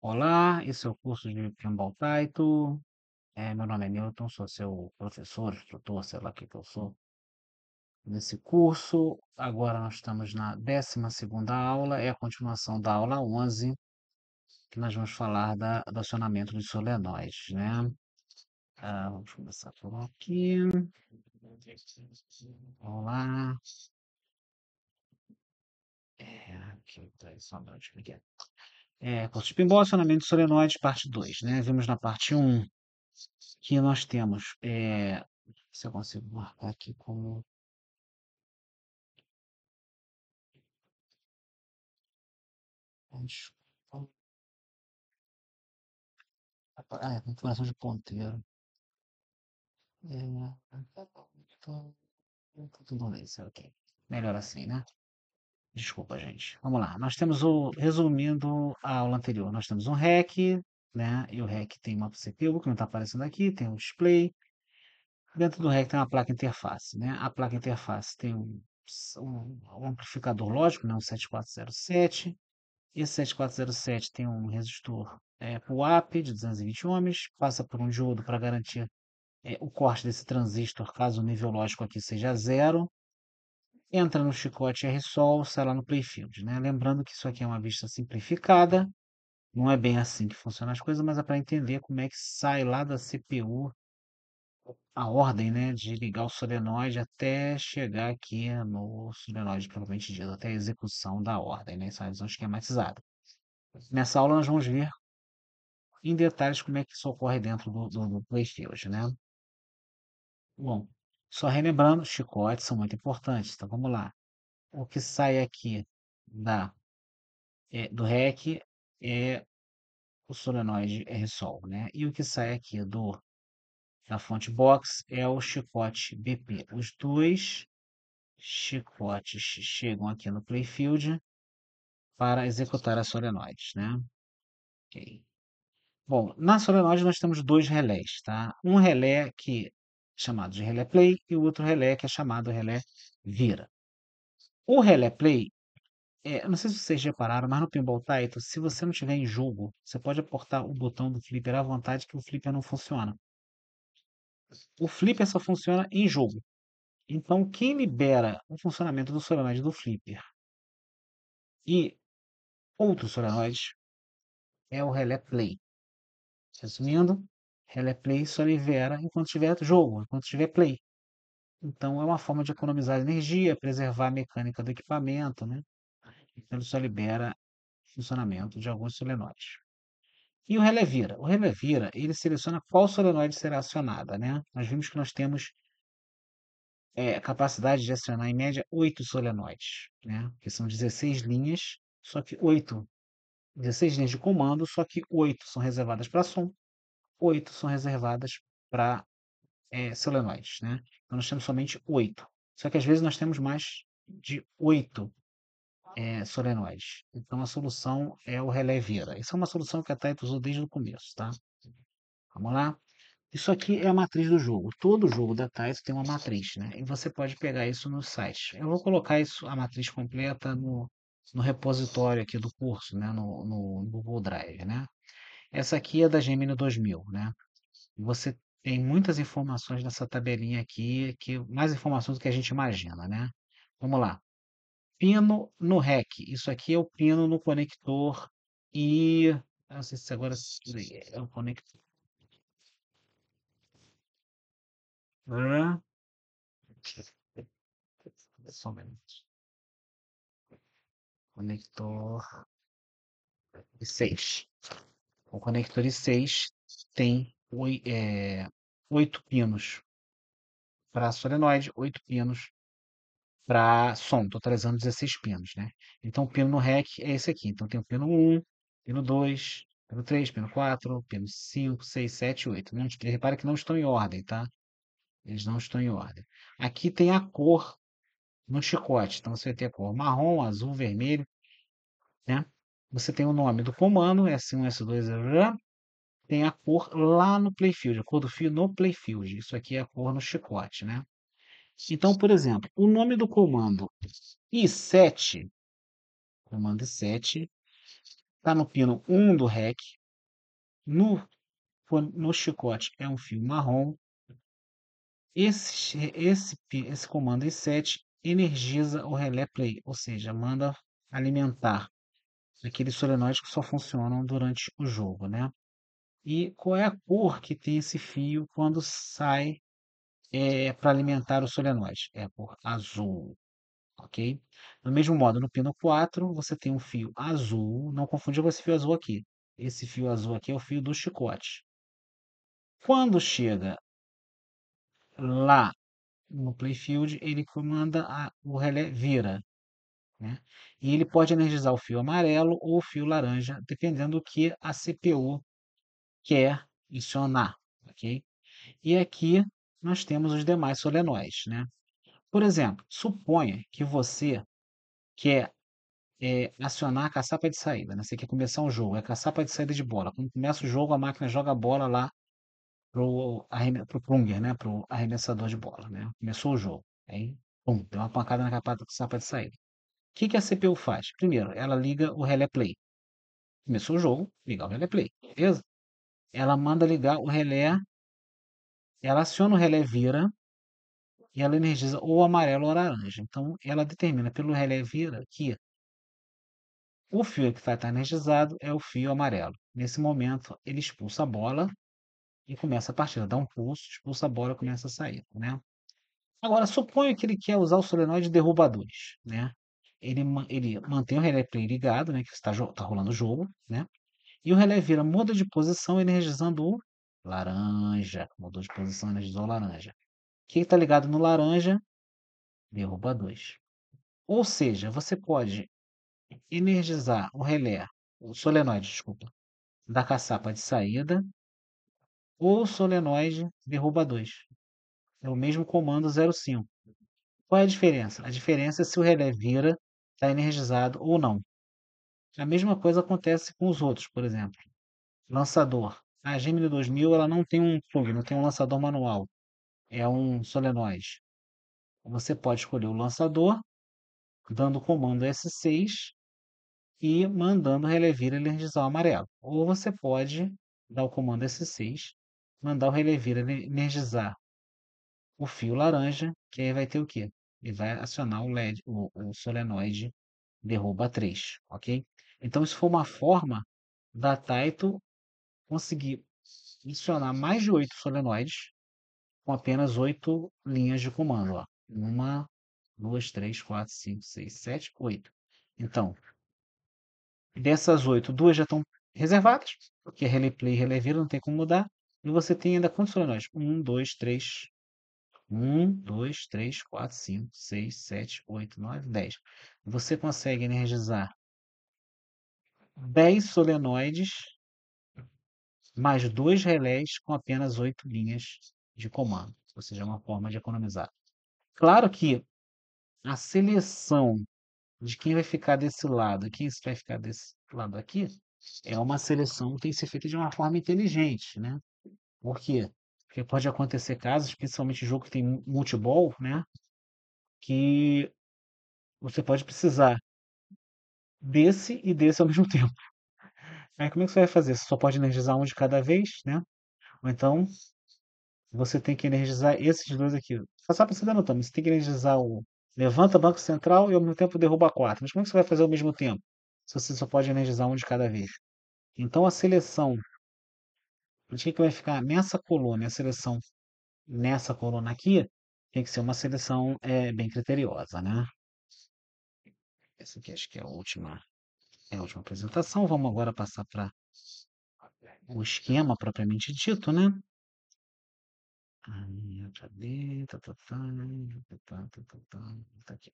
Olá, esse é o curso de Pinball Taito. Meu nome é Newton, sou seu professor, instrutor, sei lá o que que eu sou nesse curso. Agora nós estamos na 12ª aula, é a continuação da aula 11, que nós vamos falar do acionamento dos solenoides, né? Vamos começar por aqui. Vamos lá. Aqui, tá, só um minutinho aqui. Curso de Pinball, acionamento de solenoides, parte 2, né? Vimos na parte 1 que nós temos, se eu consigo marcar aqui como. Configuração de ponteiro. Tudo isso, ok. Melhor assim, né? Desculpa, gente. Vamos lá. Nós temos resumindo a aula anterior, nós temos um REC, né? E o REC tem uma CPU que não está aparecendo aqui, tem um display. Dentro do REC tem uma placa interface, né? A placa interface tem um amplificador lógico, né? Um 7407. Esse 7407 tem um resistor PUAP de 220 ohms, passa por um diodo para garantir o corte desse transistor, caso o nível lógico aqui seja zero. Entra no chicote R-Sol, sai lá no playfield, né? Lembrando que isso aqui é uma vista simplificada, não é bem assim que funcionam as coisas, mas é para entender como é que sai lá da CPU a ordem, né, de ligar o solenoide até chegar aqui no solenoide propriamente dito, até a execução da ordem, né? Isso é uma visão esquematizada. Nessa aula nós vamos ver em detalhes como é que isso ocorre dentro do playfield, né? Bom, só relembrando, chicotes são muito importantes, então vamos lá. O que sai aqui do REC é o solenoide R-Sol, né? E o que sai aqui da fonte box é o chicote BP. Os dois chicotes chegam aqui no playfield para executar as solenoides, né? Ok. Bom, na solenoide nós temos dois relés, tá? Um relé que é chamado de relé play e o outro relé que é chamado relé vira. O relé play, eu não sei se vocês repararam, mas no Pinball Taito, se você não tiver em jogo, você pode apertar o botão do flipper à vontade que o flipper não funciona. O flipper só funciona em jogo. Então, quem libera o funcionamento do solenoide do flipper e outros solenoides é o relé play. Resumindo, relé play só libera enquanto tiver jogo, enquanto tiver play. Então, é uma forma de economizar energia, preservar a mecânica do equipamento, né? Então, ele só libera funcionamento de alguns solenoides. E o relé vira? O relé vira, ele seleciona qual solenoide será acionada, né? Nós vimos que nós temos a capacidade de acionar, em média, 8 solenoides, né? Que são 16 linhas, só que 16 linhas de comando, só que 8 são reservadas para som, 8 são reservadas para solenoides, né? Então nós temos somente 8. Só que às vezes nós temos mais de 8 solenoides. Então a solução é o relé vira. Essa é uma solução que a Taito usou desde o começo, tá? Vamos lá? Isso aqui é a matriz do jogo. Todo jogo da Taito tem uma matriz, né? E você pode pegar isso no site. Eu vou colocar isso, a matriz completa no repositório aqui do curso, né? No Google Drive, né? Essa aqui é da Gemini 2000, né? Você tem muitas informações nessa tabelinha aqui, mais informações do que a gente imagina, né? Vamos lá. Pino no REC. Isso aqui é o pino no conector e... eu não sei se agora é o conector. Só um minuto. Conector I6. O conector I6 tem 8 pinos para solenoide, 8 pinos para som, totalizando 16 pinos, né? Então, o pino no REC é esse aqui. Então, tem o pino 1, pino 2, pino 3, pino 4, pino 5, 6, 7, 8. Não, repara que não estão em ordem, tá? Eles não estão em ordem. Aqui tem a cor no chicote. Então, você vai ter a cor marrom, azul, vermelho, né? Você tem o nome do comando, S1, S2, tem a cor lá no playfield, a cor do fio no playfield. Isso aqui é a cor no chicote, né? Então, por exemplo, o nome do comando I7, comando I7, Está no pino 1 do REC. No chicote é um fio marrom. Esse comando i7 energiza o relé play, ou seja, manda alimentar aqueles solenoides que só funcionam durante o jogo, né? E qual é a cor que tem esse fio quando sai para alimentar o solenoide? É a cor azul, ok? Do mesmo modo, no pino 4, você tem um fio azul, não confundir com esse fio azul aqui. Esse fio azul aqui é o fio do chicote. Quando chega lá no playfield, ele comanda o relé vira, né? E ele pode energizar o fio amarelo ou o fio laranja, dependendo do que a CPU quer acionar, ok? E aqui nós temos os demais solenoides, né? Por exemplo, suponha que você quer acionar a caçapa de saída, né? Você quer começar um jogo, é a caçapa de saída de bola. Quando começa o jogo, a máquina joga a bola lá pro plunger, né? Pro arremessador de bola, né? Começou o jogo. Aí, pum, deu uma pancada na caçapa de saída. O que que a CPU faz? Primeiro, ela liga o relé play. Começou o jogo, ligar o relé play, beleza? Ela manda ligar o relé, ela aciona o relé vira e ela energiza ou amarelo ou laranja. Então, ela determina pelo relé vira que o fio que vai estar energizado é o fio amarelo. Nesse momento, ele expulsa a bola e começa a partida. Dá um pulso, expulsa a bola e começa a sair, né? Agora, suponha que ele quer usar o solenoide derrubadores, né? Ele mantém o relé play ligado, né? Que tá rolando o jogo, né? E o relé vira muda de posição energizando o laranja. Mudou de posição, energizou o laranja. O que está ligado no laranja? Derruba 2. Ou seja, você pode energizar o solenoide, desculpa, da caçapa de saída ou o solenoide derruba 2. É o mesmo comando 05. Qual é a diferença? A diferença é se o relé vira, está energizado ou não. A mesma coisa acontece com os outros, por exemplo. Lançador. A Gemini 2000 ela não tem um plug, não tem um lançador manual. É um solenoide. Você pode escolher o lançador, dando o comando S6 e mandando o relé vira energizar o amarelo. Ou você pode dar o comando S6, mandar o relé vira energizar o fio laranja, que aí vai ter o quê? Ele vai acionar o LED, o solenoide derruba 3, ok? Então, isso foi uma forma da Taito conseguir acionar mais de 8 solenoides com apenas 8 linhas de comando. Ó. Uma, duas, três, quatro, cinco, seis, sete, 8. Então, dessas 8, duas já estão reservadas, porque é relay play e relay vira, não tem como mudar. E você tem ainda quantos solenoides? 1, 2, 3, 4, 5, 6, 7, 8, 9, 10. Você consegue energizar 10 solenoides mais dois relés com apenas 8 linhas de comando. Ou seja, é uma forma de economizar. Claro que a seleção de quem vai ficar desse lado e quem vai ficar desse lado aqui é uma seleção que tem que ser feita de uma forma inteligente, né? Por quê? Porque pode acontecer casos, principalmente jogo que tem multiball, né? Que você pode precisar desse e desse ao mesmo tempo. Aí como é que você vai fazer? Você só pode energizar um de cada vez, né? Ou então você tem que energizar esses dois aqui. Só para você dar notando, você tem que energizar o levanta banco central e ao mesmo tempo derruba quatro. Mas como é que você vai fazer ao mesmo tempo? Se você só pode energizar um de cada vez. Então a seleção de que vai ficar nessa coluna, a seleção nessa coluna aqui, tem que ser uma seleção bem criteriosa, né? Essa aqui acho que é a última apresentação. Vamos agora passar para o esquema propriamente dito, né? Cadê? Tá aqui.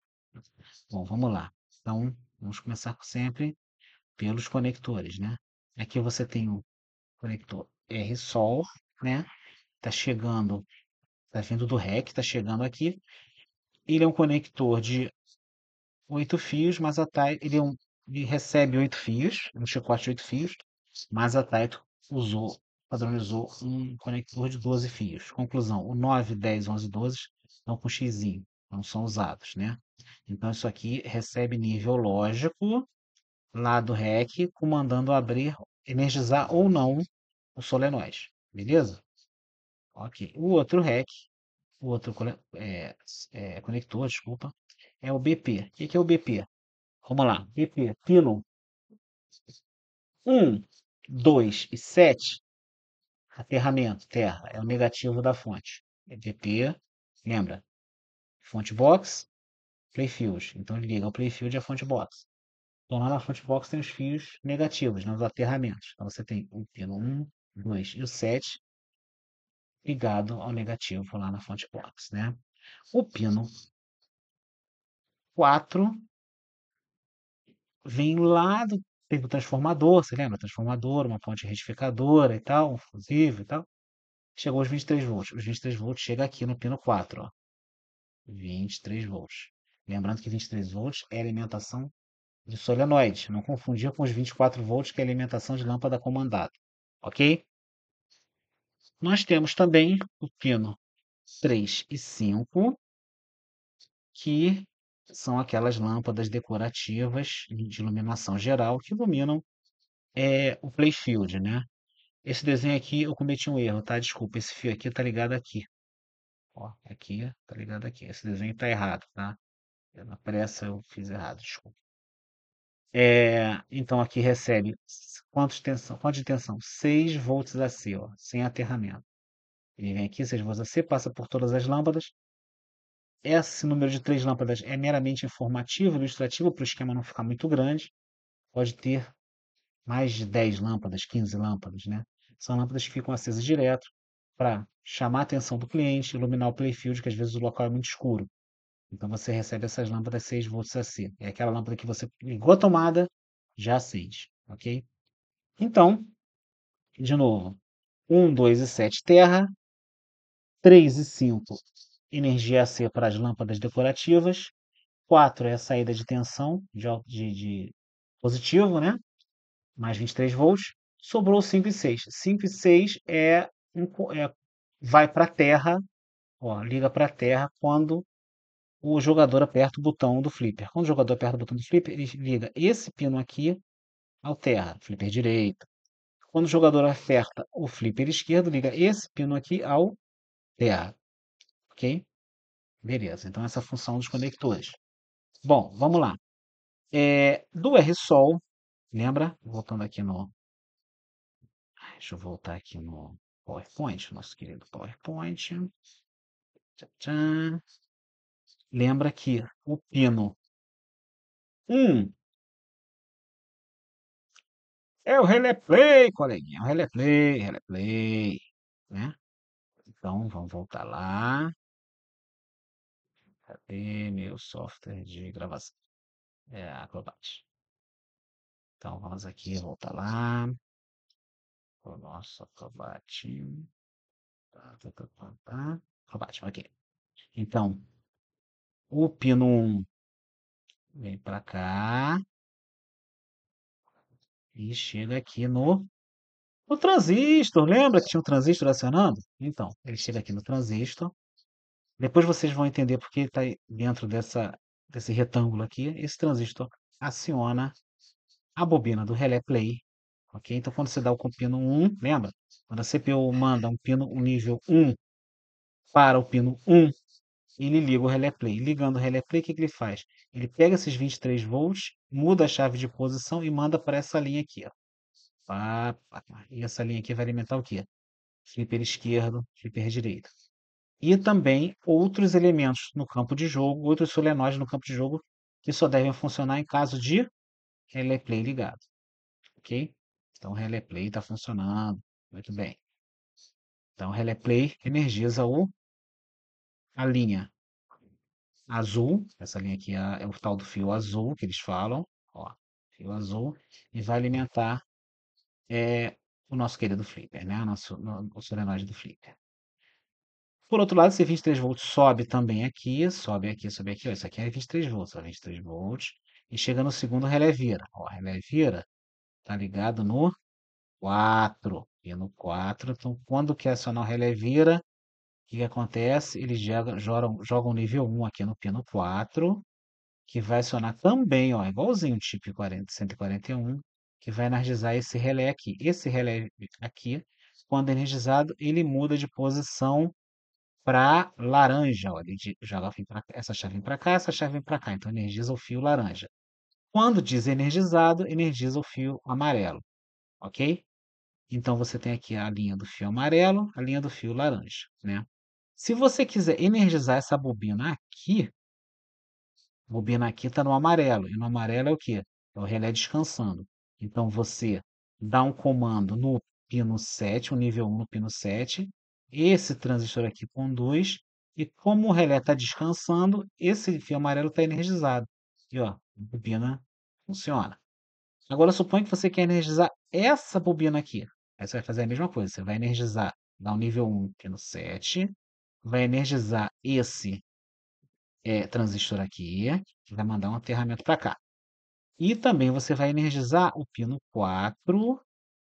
Bom, vamos lá. Então, vamos começar sempre pelos conectores, né? Aqui você tem o conector R-Sol, né? Tá chegando, tá vindo do REC, tá chegando aqui. Ele é um conector de 8 fios, mas ele recebe 8 fios, um chicote de 8 fios, mas a Taito padronizou um conector de 12 fios. Conclusão, o 9, 10, 11, 12 estão com xizinho, não são usados, né? Então isso aqui recebe nível lógico lá do REC, comandando abrir, energizar ou não o solenoide, beleza? Ok. O outro REC, o outro conector, desculpa, é o BP. O que que é o BP? Vamos lá. BP, pino 1, 2 e 7, aterramento, terra, é o negativo da fonte. É BP, lembra? Fonte box, playfield. Então ele liga o playfield e a fonte box. Então lá na fonte box tem os fios negativos, né, os aterramentos. Então você tem o pino 1, 2 e o 7 ligado ao negativo lá na fonte box, né? O pino 4 vem lá do, tem o transformador, você lembra? Transformador, uma fonte retificadora e tal, um fusível e tal. Chegou aos 23 volts. Os 23 volts chega aqui no pino 4, ó. 23 volts. Lembrando que 23 volts é alimentação de solenoide. Não confundir com os 24 volts, que é alimentação de lâmpada comandada. Ok? Nós temos também o pino 3 e 5, que são aquelas lâmpadas decorativas de iluminação geral que iluminam o playfield, né? Esse desenho aqui eu cometi um erro, tá? Desculpa, esse fio aqui tá ligado aqui. Ó, aqui tá ligado aqui. Esse desenho tá errado, tá? Na pressa eu fiz errado, desculpa. Então aqui recebe quanto de tensão? 6 volts AC, ó, sem aterramento. Ele vem aqui, 6 volts AC, passa por todas as lâmpadas. Esse número de 3 lâmpadas é meramente informativo, ilustrativo, para o esquema não ficar muito grande. Pode ter mais de 10 lâmpadas, 15 lâmpadas, né? São lâmpadas que ficam acesas direto para chamar a atenção do cliente, iluminar o playfield, que às vezes o local é muito escuro. Então você recebe essas lâmpadas 6 volts AC. É aquela lâmpada que você ligou a tomada, já acende, ok? Então, de novo, 1, 2 e 7 terra, 3 e 5 energia AC para as lâmpadas decorativas, 4 é a saída de tensão de positivo, né? Mais 23 volts. Sobrou 5 e 6. 5 e 6 vai para a terra, ó, liga para a terra quando o jogador aperta o botão do flipper. Quando o jogador aperta o botão do flipper, ele liga esse pino aqui ao terra, flipper direito. Quando o jogador aperta o flipper esquerdo, liga esse pino aqui ao terra. Ok? Beleza. Então, essa é a função dos conectores. Bom, vamos lá. Do R-Sol, lembra? Voltando aqui no. Deixa eu voltar aqui no PowerPoint, nosso querido PowerPoint. Tchan, tchan. Lembra que o pino 1 é o relé play, coleguinha. O relé play, relé play, né? Então, vamos voltar lá. Cadê meu software de gravação? Acrobat. Então, vamos aqui, voltar lá. O nosso Acrobat. Acrobat, ok. Então, o pino 1 vem para cá e chega aqui no transistor. Lembra que tinha um transistor acionando? Então, ele chega aqui no transistor. Depois vocês vão entender porque está dentro desse retângulo aqui. Esse transistor aciona a bobina do relé play. Ok? Então, quando você dá o pino 1, lembra? Quando a CPU manda um nível 1 para o pino 1, ele liga o relé play. Ligando o relé play, o que que ele faz? Ele pega esses 23 volts, muda a chave de posição e manda para essa linha aqui, ó. Pá, pá, pá. E essa linha aqui vai alimentar o quê? Flipper esquerdo, flipper direito. E também outros elementos no campo de jogo, outros solenoides no campo de jogo, que só devem funcionar em caso de relé play ligado. Ok? Então o relé play está funcionando. Muito bem. Então o relé play energiza a linha azul. Essa linha aqui é o tal do fio azul que eles falam. Ó, fio azul. E vai alimentar o nosso querido flipper, né? O solenoide do flipper. Por outro lado, esse 23 volts sobe também aqui, sobe aqui, sobe aqui. Ó, isso aqui é 23 volts, ó, 23 volts. E chega no segundo relé vira. Ó, relé vira tá ligado no 4. E no 4. Então, quando quer acionar o relé vira, o que que acontece? Eles jogam nível 1 aqui no pino 4. que vai acionar também, ó, igualzinho o chip 141, que vai energizar esse relé aqui. Esse relé aqui, quando energizado, ele muda de posição para laranja. Ó, ele joga essa chave vem para cá, essa chave vem para cá. Então, energiza o fio laranja. Quando desenergizado, energiza o fio amarelo, ok? Então, você tem aqui a linha do fio amarelo, a linha do fio laranja, né? Se você quiser energizar essa bobina aqui está no amarelo, e no amarelo é o quê? É o relé descansando. Então, você dá um comando no pino 7, o nível 1 no pino 7, esse transistor aqui conduz, e como o relé está descansando, esse fio amarelo está energizado. E ó, a bobina funciona. Agora, suponha que você quer energizar essa bobina aqui. Aí você vai fazer a mesma coisa. Você vai energizar, dar um nível 1 pino 7, vai energizar esse transistor aqui, que vai mandar um aterramento para cá. E também você vai energizar o pino 4,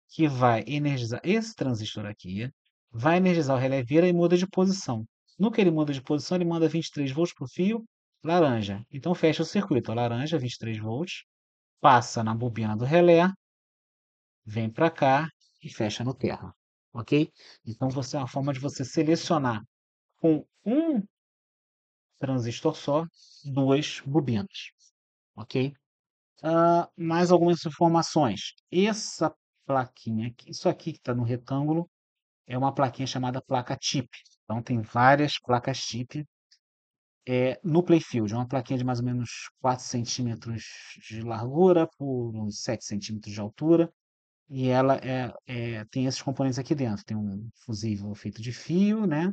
que vai energizar esse transistor aqui, vai energizar o relé vira e muda de posição. No que ele muda de posição, ele manda 23 volts para o fio laranja. Então fecha o circuito. Laranja, 23 volts, passa na bobina do relé, vem para cá e fecha no terra, ok? Então, é uma forma de você selecionar com um transistor só duas bobinas, ok? Mais algumas informações. Essa plaquinha aqui, isso aqui que está no retângulo, é uma plaquinha chamada placa chip. Então, tem várias placas chip no Playfield. É uma plaquinha de mais ou menos 4 centímetros de largura por uns 7 centímetros de altura. E ela tem esses componentes aqui dentro. Tem um fusível feito de fio, né?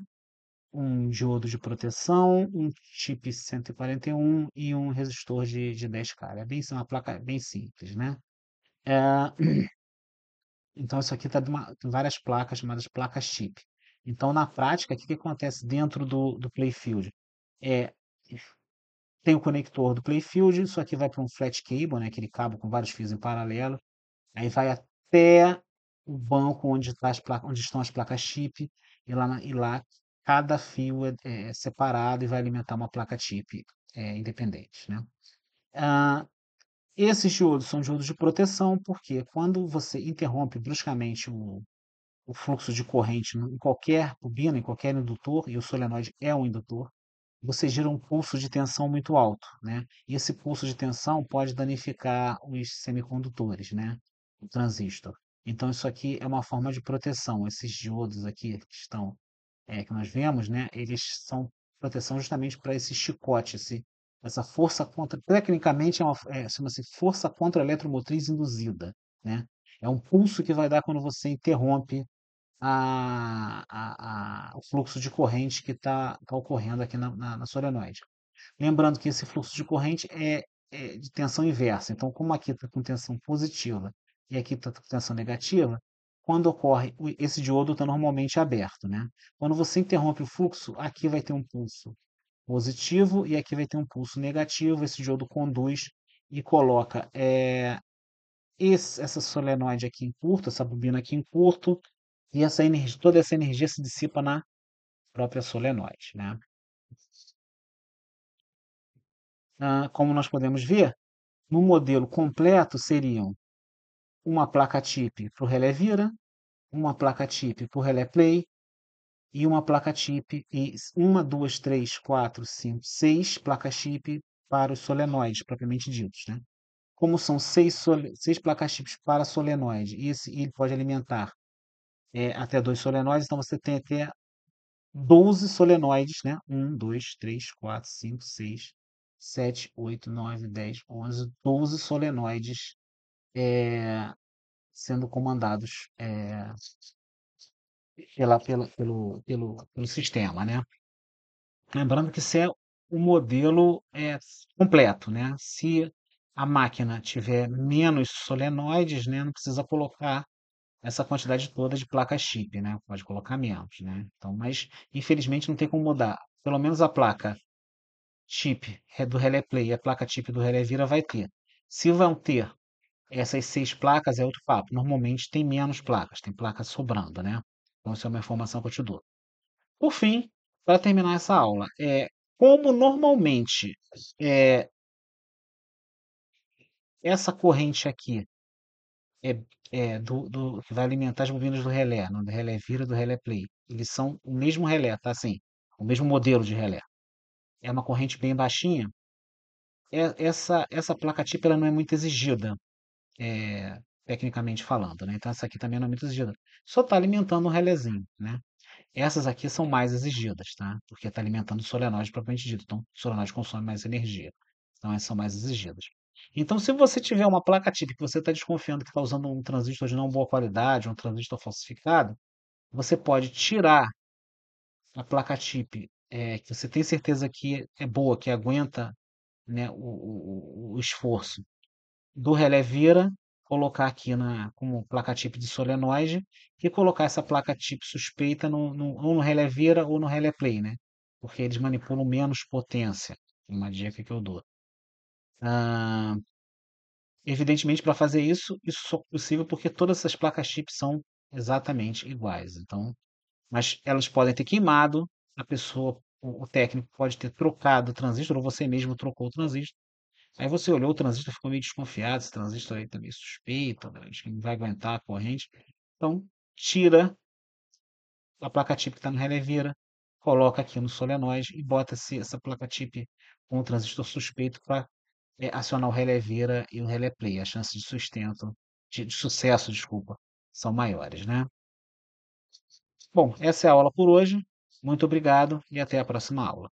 Um diodo de proteção, um chip 141 e um resistor de 10K. É bem, uma placa bem simples, né? Então, isso aqui tem várias placas chamadas placas chip. Então, na prática, o que acontece dentro do Playfield? É, tem o conector do Playfield, isso aqui vai para um flat cable, né? Aquele cabo com vários fios em paralelo. Aí vai até o banco onde estão as placas chip, e lá cada fio é separado e vai alimentar uma placa chip independente, né? Ah, esses diodos são diodos de proteção, porque quando você interrompe bruscamente o fluxo de corrente em qualquer bobina, em qualquer indutor, e o solenoide é um indutor, você gera um pulso de tensão muito alto, né? E esse pulso de tensão pode danificar os semicondutores, né? O transistor. Então, isso aqui é uma forma de proteção. Esses diodos aqui que nós vemos, né? Eles são proteção justamente para esse chicote, essa força contra. Tecnicamente, chama-se força contra eletromotriz induzida, né? É um pulso que vai dar quando você interrompe o fluxo de corrente que está ocorrendo aqui na solenoide. Lembrando que esse fluxo de corrente é de tensão inversa. Então, como aqui está com tensão positiva e aqui está com tensão negativa, quando ocorre, esse diodo está normalmente aberto, né? Quando você interrompe o fluxo, aqui vai ter um pulso positivo e aqui vai ter um pulso negativo. Esse diodo conduz e coloca essa solenoide aqui em curto, essa bobina aqui em curto, e toda essa energia se dissipa na própria solenoide, né? Como nós podemos ver, no modelo completo seriam uma placa chip para o relé vira, uma placa chip para o relé play e uma placa chip e uma, duas, três, quatro, cinco, seis placas chip para os solenoides propriamente ditos, né? Como são seis placas chips para solenoide e ele pode alimentar até dois solenoides, então você tem até 12 solenoides, né? Um, 2, 3, 4, 5, 6, 7, 8, 9, 10, 11, 12 solenoides sendo comandados pelo sistema, né? Lembrando que isso é o modelo completo, né? Se a máquina tiver menos solenoides, né, não precisa colocar essa quantidade toda de placas chip, né? Pode colocar menos, né? Então, mas infelizmente não tem como mudar. Pelo menos a placa chip do Relé Play e a placa chip do Relé Vira vai ter. Se vão ter essas 6 placas, é outro papo. Normalmente tem menos placas, tem placas sobrando, né? Então, isso é uma informação que eu te dou. Por fim, para terminar essa aula, como normalmente essa corrente aqui é, que vai alimentar as bobinas do relé, do relé vira, do relé play. Eles são o mesmo relé, tá? Assim, o mesmo modelo de relé. É uma corrente bem baixinha. Essa placa tipo ela não é muito exigida, tecnicamente falando, né? Então essa aqui também não é muito exigida. Só está alimentando um relézinho, né? Essas aqui são mais exigidas, tá? Porque está alimentando o solenoide propriamente dito. Então, o solenoide consome mais energia. Então, essas são mais exigidas. Então, se você tiver uma placa típica que você está desconfiando que está usando um transistor de não boa qualidade, um transistor falsificado, você pode tirar a placa chip que você tem certeza que é boa, que aguenta, né, o esforço do relé vira, colocar aqui como placa chip de solenoide e colocar essa placa chip suspeita ou no relé vira ou no relé play, né? Porque eles manipulam menos potência. Uma dica que eu dou. Ah, evidentemente, para fazer isso só é possível porque todas essas placas chip são exatamente iguais. Então, mas elas podem ter queimado, a pessoa, o técnico pode ter trocado o transistor, ou você mesmo trocou o transistor. Aí você olhou o transistor, ficou meio desconfiado, esse transistor aí tá meio suspeito, né? Acho que não vai aguentar a corrente. Então, tira a placa chip que está no relé vira, coloca aqui no solenoide e bota essa placa chip com o transistor suspeito para acionar o relé vira e o relé play. As chances de sustento, de sucesso, desculpa, são maiores, né? Bom, essa é a aula por hoje. Muito obrigado e até a próxima aula.